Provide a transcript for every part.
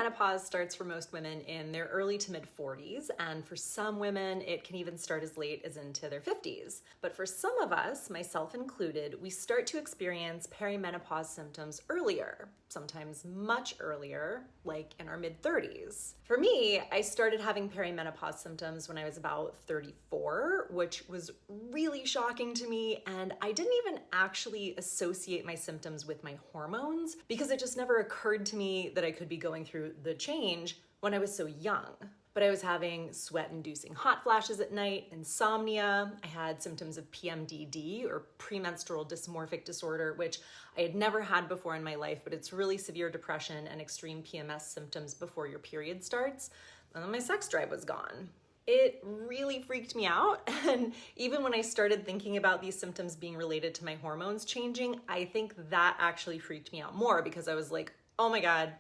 Perimenopause starts for most women in their early to mid 40s, and for some women, it can even start as late as into their 50s. But for some of us, myself included, we start to experience perimenopause symptoms earlier, sometimes much earlier, like in our mid 30s. For me, I started having perimenopause symptoms when I was about 34, which was really shocking to me, and I didn't even actually associate my symptoms with my hormones because it just never occurred to me that I could be going through the change when I was so young. But I was having sweat-inducing hot flashes at night, insomnia. I had symptoms of PMDD, or premenstrual dysmorphic disorder, which I had never had before in my life, but it's really severe depression and extreme PMS symptoms before your period starts. And then my sex drive was gone. It really freaked me out, and even when I started thinking about these symptoms being related to my hormones changing, I think that actually freaked me out more because I was like, oh my God,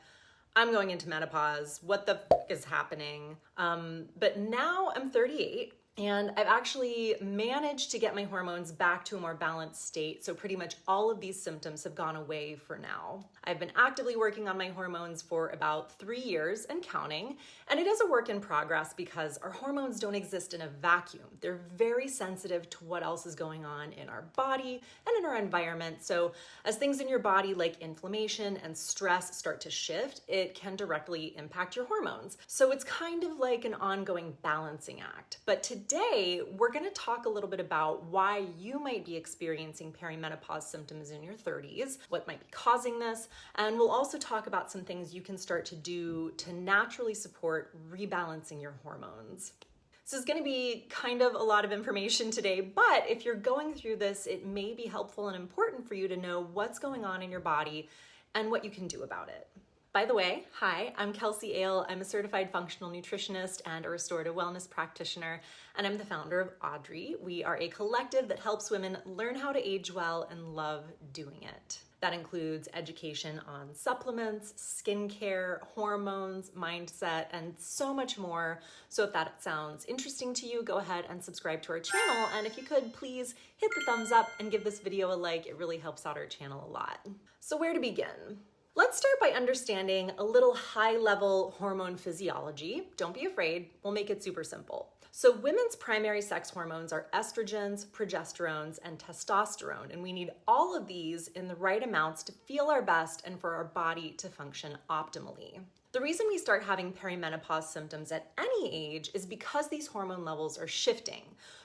I'm going into menopause. What the f is happening? But now I'm 38 and I've actually managed to get my hormones back to a more balanced state. So pretty much all of these symptoms have gone away for now. I've been actively working on my hormones for about 3 years and counting. And it is a work in progress because our hormones don't exist in a vacuum. They're very sensitive to what else is going on in our body and in our environment. So as things in your body like inflammation and stress start to shift, it can directly impact your hormones. So it's kind of like an ongoing balancing act. But today, we're going to talk a little bit about why you might be experiencing perimenopause symptoms in your 30s, what might be causing this, and we'll also talk about some things you can start to do to naturally support rebalancing your hormones. This is going to be kind of a lot of information today, but if you're going through this, it may be helpful and important for you to know what's going on in your body and what you can do about it. By the way, hi, I'm Kelsey Ale. I'm a certified functional nutritionist and a restorative wellness practitioner, and I'm the founder of Audrey. We are a collective that helps women learn how to age well and love doing it. That includes education on supplements, skincare, hormones, mindset, and so much more. So if that sounds interesting to you, go ahead and subscribe to our channel. And if you could, please hit the thumbs up and give this video a like. It really helps out our channel a lot. So where to begin? Let's start by understanding a little high-level hormone physiology. Don't be afraid, we'll make it super simple. So women's primary sex hormones are estrogens, progesterones, and testosterone, and we need all of these in the right amounts to feel our best and for our body to function optimally. The reason we start having perimenopause symptoms at any age is because these hormone levels are shifting.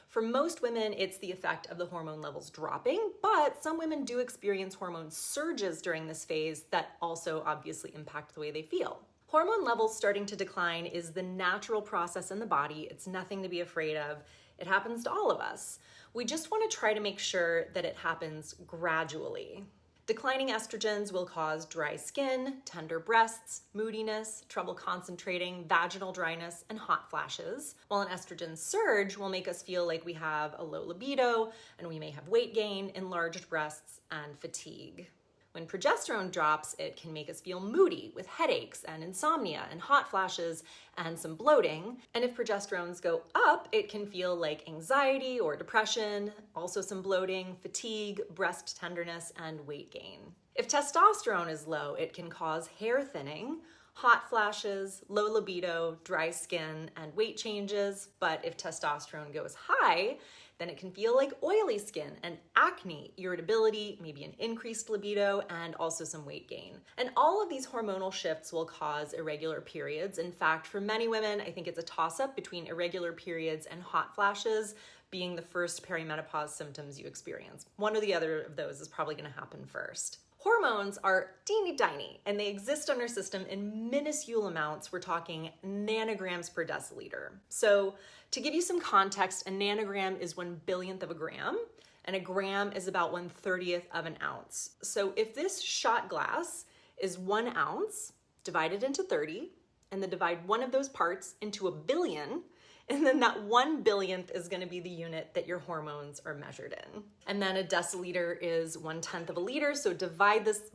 For most women, it's the effect of the hormone levels dropping, but some women do experience hormone surges during this phase that also obviously impact the way they feel. Hormone levels starting to decline is the natural process in the body. It's nothing to be afraid of. It happens to all of us. We just want to try to make sure that it happens gradually. Declining estrogens will cause dry skin, tender breasts, moodiness, trouble concentrating, vaginal dryness, and hot flashes, while an estrogen surge will make us feel like we have a low libido, and we may have weight gain, enlarged breasts, and fatigue. When progesterone drops, it can make us feel moody with headaches and insomnia and hot flashes and some bloating. And if progesterones go up, it can feel like anxiety or depression, also some bloating, fatigue, breast tenderness, and weight gain. If testosterone is low, it can cause hair thinning, hot flashes, low libido, dry skin, and weight changes. But if testosterone goes high, then it can feel like oily skin and acne, irritability, maybe an increased libido, and also some weight gain. And all of these hormonal shifts will cause irregular periods. In fact, for many women, I think it's a toss-up between irregular periods and hot flashes being the first perimenopause symptoms you experience. One or the other of those is probably gonna happen first. Hormones are teeny tiny, and they exist in our system in minuscule amounts. We're talking nanograms per deciliter. So to give you some context, a nanogram is 1/1000th of a gram, and a gram is about 1/30th of an ounce. So if this shot glass is 1 ounce divided into 30, and then divide one of those parts into a billion, and then that 1/1000th is going to be the unit that your hormones are measured in. And then a deciliter is 1/10 of a liter, so divide this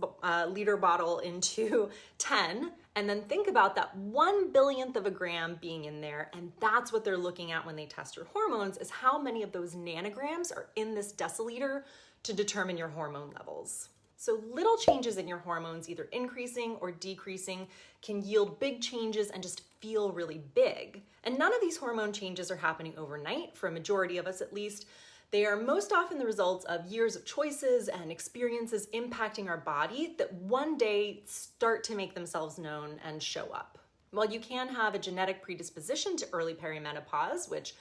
liter bottle into 10, and then think about that 1/1000th of a gram being in there, and that's what they're looking at when they test your hormones, is how many of those nanograms are in this deciliter to determine your hormone levels. So little changes in your hormones, either increasing or decreasing, can yield big changes and just feel really big. And none of these hormone changes are happening overnight, for a majority of us at least. They are most often the results of years of choices and experiences impacting our body that one day start to make themselves known and show up. While you can have a genetic predisposition to early perimenopause, which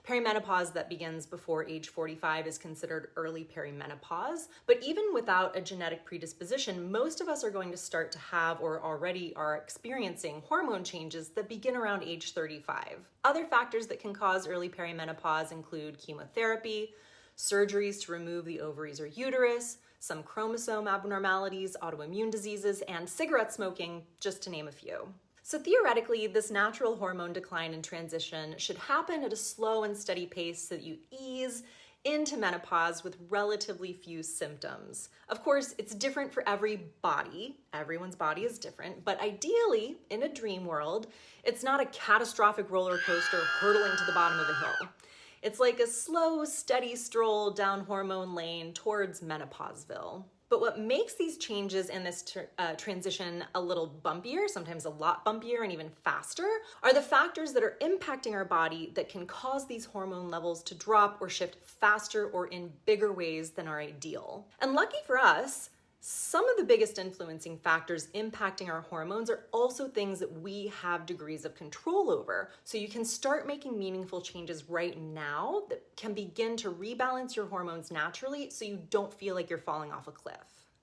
perimenopause that begins before age 45 is considered early perimenopause. But even without a genetic predisposition, most of us are going to start to have or already are experiencing hormone changes that begin around age 35. Other factors that can cause early perimenopause include chemotherapy, surgeries to remove the ovaries or uterus, some chromosome abnormalities, autoimmune diseases, and cigarette smoking, just to name a few. So theoretically, this natural hormone decline and transition should happen at a slow and steady pace so that you ease into menopause with relatively few symptoms. Of course, it's different for every body. Everyone's body is different, but ideally, in a dream world, it's not a catastrophic roller coaster hurtling to the bottom of a hill. It's like a slow, steady stroll down hormone lane towards Menopauseville. But what makes these changes in this transition a little bumpier, sometimes a lot bumpier and even faster, are the factors that are impacting our body that can cause these hormone levels to drop or shift faster or in bigger ways than are ideal. And lucky for us, some of the biggest influencing factors impacting our hormones are also things that we have degrees of control over. So you can start making meaningful changes right now that can begin to rebalance your hormones naturally so you don't feel like you're falling off a cliff.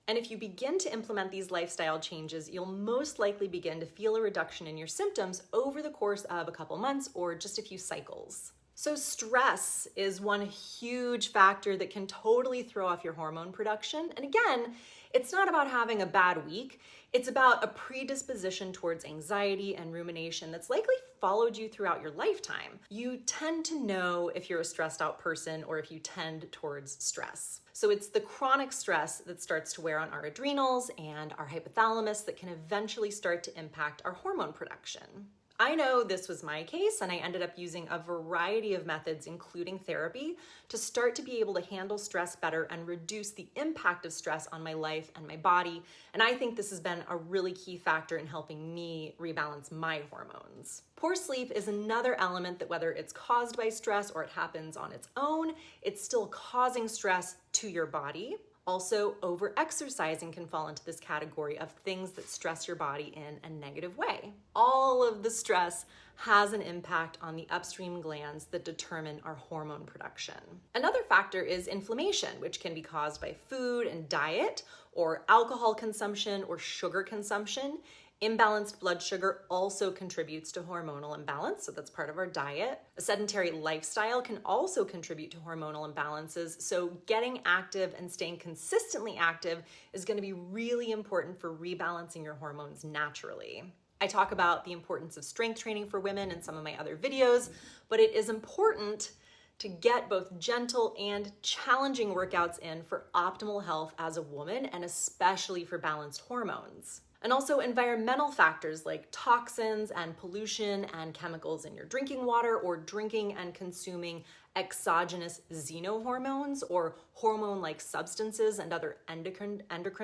And if you begin to implement these lifestyle changes, you'll most likely begin to feel a reduction in your symptoms over the course of a couple months or just a few cycles. So stress is one huge factor that can totally throw off your hormone production. And again, it's not about having a bad week. It's about a predisposition towards anxiety and rumination that's likely followed you throughout your lifetime. You tend to know if you're a stressed out person or if you tend towards stress. So it's the chronic stress that starts to wear on our adrenals and our hypothalamus that can eventually start to impact our hormone production. I know this was my case, and I ended up using a variety of methods, including therapy, to start to be able to handle stress better and reduce the impact of stress on my life and my body. And I think this has been a really key factor in helping me rebalance my hormones. Poor sleep is another element that, whether it's caused by stress or it happens on its own, it's still causing stress to your body. Also, over-exercising can fall into this category of things that stress your body in a negative way. All of the stress has an impact on the upstream glands that determine our hormone production. Another factor is inflammation, which can be caused by food and diet, or alcohol consumption or sugar consumption. Imbalanced blood sugar also contributes to hormonal imbalance, so that's part of our diet. A sedentary lifestyle can also contribute to hormonal imbalances, so getting active and staying consistently active is going to be really important for rebalancing your hormones naturally. I talk about the importance of strength training for women in some of my other videos, but it is important to get both gentle and challenging workouts in for optimal health as a woman, and especially for balanced hormones. And also environmental factors like toxins and pollution and chemicals in your drinking water, or drinking and consuming exogenous xenohormones or hormone-like substances and other endocrine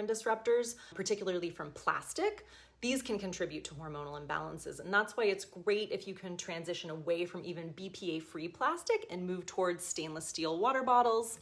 disruptors, particularly from plastic. These can contribute to hormonal imbalances, and that's why it's great if you can transition away from even BPA-free plastic and move towards stainless steel water bottles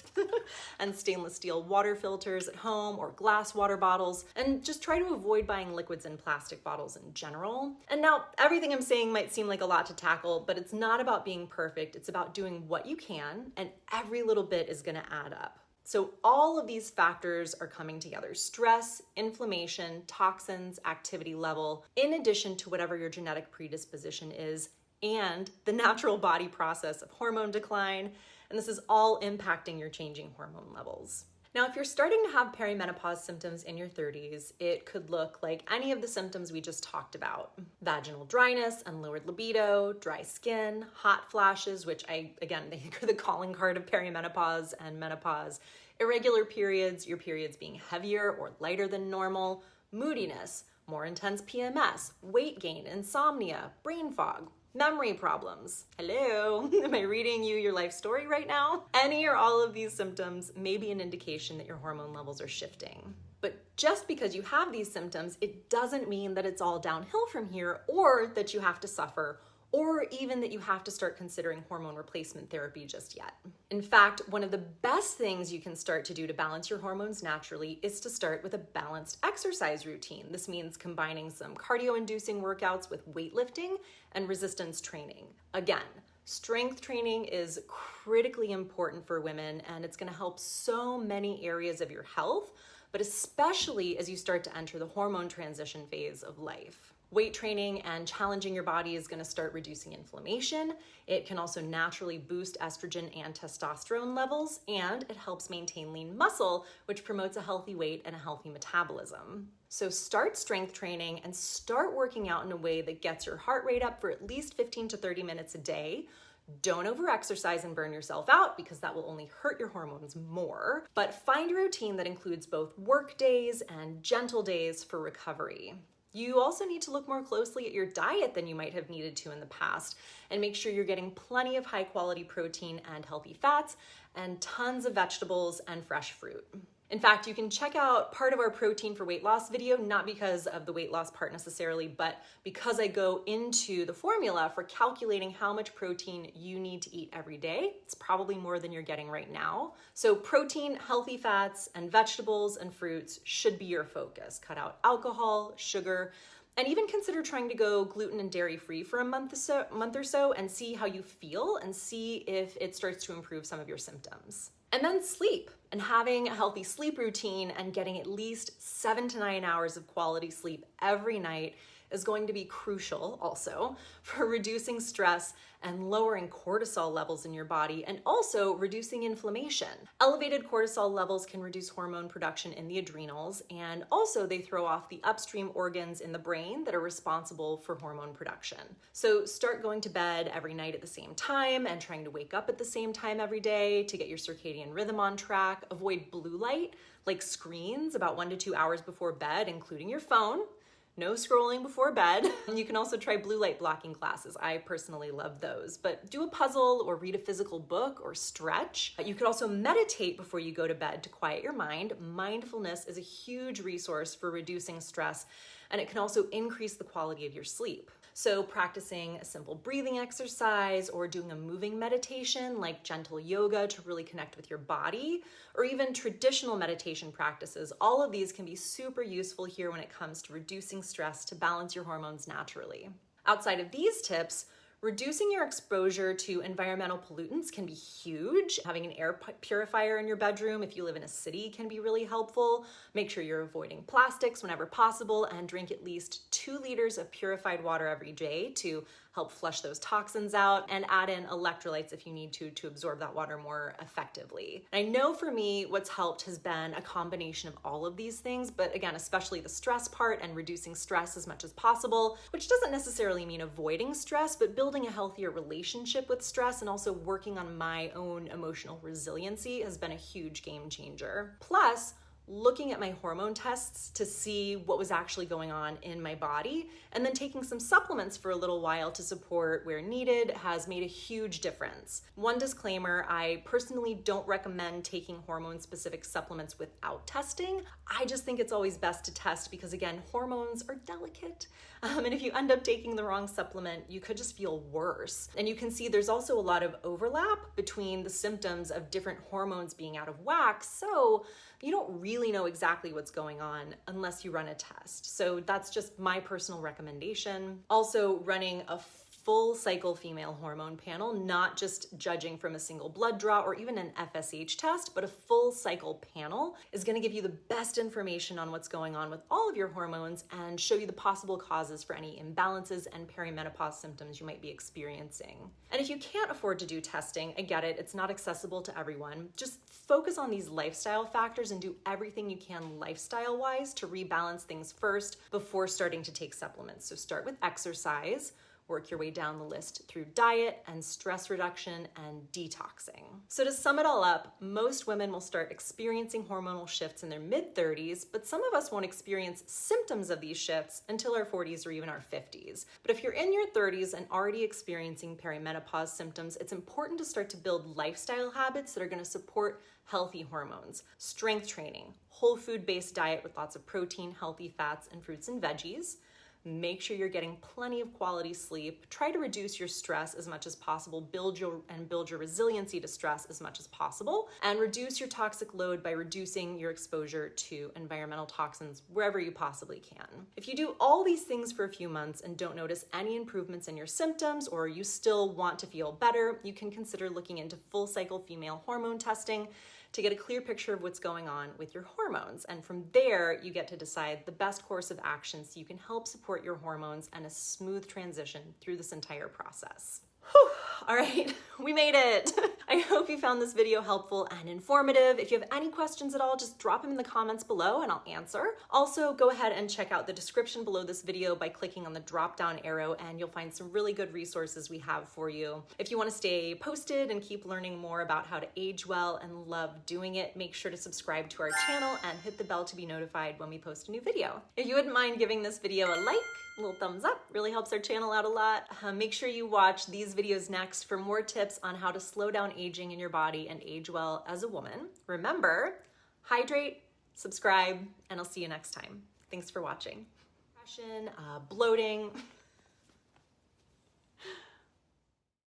and stainless steel water filters at home, or glass water bottles, and just try to avoid buying liquids in plastic bottles in general. And now, everything I'm saying might seem like a lot to tackle, but it's not about being perfect. It's about doing what you can, and every little bit is gonna add up. So all of these factors are coming together: stress, inflammation, toxins, activity level, in addition to whatever your genetic predisposition is, and the natural body process of hormone decline. And this is all impacting your changing hormone levels. Now, if you're starting to have perimenopause symptoms in your 30s, it could look like any of the symptoms we just talked about: vaginal dryness and lowered libido, dry skin, hot flashes, which they think are the calling card of perimenopause and menopause, irregular periods, your periods being heavier or lighter than normal, moodiness, more intense PMS, weight gain, insomnia, brain fog, memory problems. Hello, am I reading you your life story right now? Any or all of these symptoms may be an indication that your hormone levels are shifting. But Just because you have these symptoms, it doesn't mean that it's all downhill from here, or that you have to suffer, or even that you have to start considering hormone replacement therapy just yet. In fact, one of the best things you can start to do to balance your hormones naturally is to start with a balanced exercise routine. This means combining some cardio-inducing workouts with weightlifting and resistance training. Again, strength training is critically important for women, and it's going to help so many areas of your health, but especially as you start to enter the hormone transition phase of life. Weight training and challenging your body is going to start reducing inflammation. It can also naturally boost estrogen and testosterone levels, and it helps maintain lean muscle, which promotes a healthy weight and a healthy metabolism. So start strength training and start working out in a way that gets your heart rate up for at least 15 to 30 minutes a day. Don't over-exercise and burn yourself out, because that will only hurt your hormones more. But find a routine that includes both work days and gentle days for recovery. You also need to look more closely at your diet than you might have needed to in the past, and make sure you're getting plenty of high-quality protein and healthy fats, and tons of vegetables and fresh fruit. In fact, you can check out part of our protein for weight loss video, not because of the weight loss part necessarily, but because I go into the formula for calculating how much protein you need to eat every day. It's probably more than you're getting right now. So protein, healthy fats, and vegetables and fruits should be your focus. Cut out alcohol, sugar, and even consider trying to go gluten and dairy free for a month or so and see how you feel, and see if it starts to improve some of your symptoms. And then sleep, and having a healthy sleep routine and getting at least 7 to 9 hours of quality sleep every night is going to be crucial also for reducing stress and lowering cortisol levels in your body, and also reducing inflammation. Elevated cortisol levels can reduce hormone production in the adrenals, and also they throw off the upstream organs in the brain that are responsible for hormone production. So start going to bed every night at the same time and trying to wake up at the same time every day to get your circadian rhythm on track. Avoid blue light, like screens, about 1 to 2 hours before bed, including your phone. No scrolling before bed. You can also try blue light blocking classes. I personally love those. But do a puzzle or read a physical book or stretch. You could also meditate before you go to bed to quiet your mind. Mindfulness is a huge resource for reducing stress, and it can also increase the quality of your sleep. So practicing a simple breathing exercise, or doing a moving meditation like gentle yoga to really connect with your body, or even traditional meditation practices, all of these can be super useful here when it comes to reducing stress to balance your hormones naturally. Outside of these tips, reducing your exposure to environmental pollutants can be huge. Having an air purifier in your bedroom if you live in a city can be really helpful. Make sure you're avoiding plastics whenever possible, and drink at least 2 liters of purified water every day to help flush those toxins out, and add in electrolytes if you need to absorb that water more effectively. And I know for me, what's helped has been a combination of all of these things, but again, especially the stress part and reducing stress as much as possible, which doesn't necessarily mean avoiding stress, but building a healthier relationship with stress and also working on my own emotional resiliency has been a huge game changer. Plus, looking at my hormone tests to see what was actually going on in my body, and then taking some supplements for a little while to support where needed has made a huge difference. One disclaimer, I personally don't recommend taking hormone-specific supplements without testing. I just think it's always best to test because, again, hormones are delicate. And if you end up taking the wrong supplement, you could just feel worse. And you can see there's also a lot of overlap between the symptoms of different hormones being out of whack, so you don't really know exactly what's going on unless you run a test. So that's just my personal recommendation. Also, running a full cycle female hormone panel, not just judging from a single blood draw or even an FSH test, but a full cycle panel is going to give you the best information on what's going on with all of your hormones and show you the possible causes for any imbalances and perimenopause symptoms you might be experiencing. And if you can't afford to do testing, I get it, it's not accessible to everyone. Just focus on these lifestyle factors and do everything you can lifestyle-wise to rebalance things first before starting to take supplements. So start with exercise, work your way down the list through diet and stress reduction and detoxing. So to sum it all up, most women will start experiencing hormonal shifts in their mid-30s, but some of us won't experience symptoms of these shifts until our 40s or even our 50s. But if you're in your 30s and already experiencing perimenopause symptoms, it's important to start to build lifestyle habits that are going to support healthy hormones. Strength training, whole food-based diet with lots of protein, healthy fats, and fruits and veggies. Make sure you're getting plenty of quality sleep. Try to reduce your stress as much as possible. Build your resiliency to stress as much as possible. And reduce your toxic load by reducing your exposure to environmental toxins wherever you possibly can. If you do all these things for a few months and don't notice any improvements in your symptoms, or you still want to feel better, you can consider looking into full cycle female hormone testing to get a clear picture of what's going on with your hormones. And from there, you get to decide the best course of action so you can help support your hormones and a smooth transition through this entire process. Whew. All right, we made it. I hope you found this video helpful and informative. If you have any questions at all, just drop them in the comments below and I'll answer. Also, go ahead and check out the description below this video by clicking on the drop-down arrow, and you'll find some really good resources we have for you. If you want to stay posted and keep learning more about how to age well and love doing it, make sure to subscribe to our channel and hit the bell to be notified when we post a new video. If you wouldn't mind giving this video a like, a little thumbs up, really helps our channel out a lot. Make sure you watch these videos next for more tips on how to slow down aging in your body and age well as a woman. Remember, hydrate, subscribe, and I'll see you next time. Thanks for watching. Depression, bloating,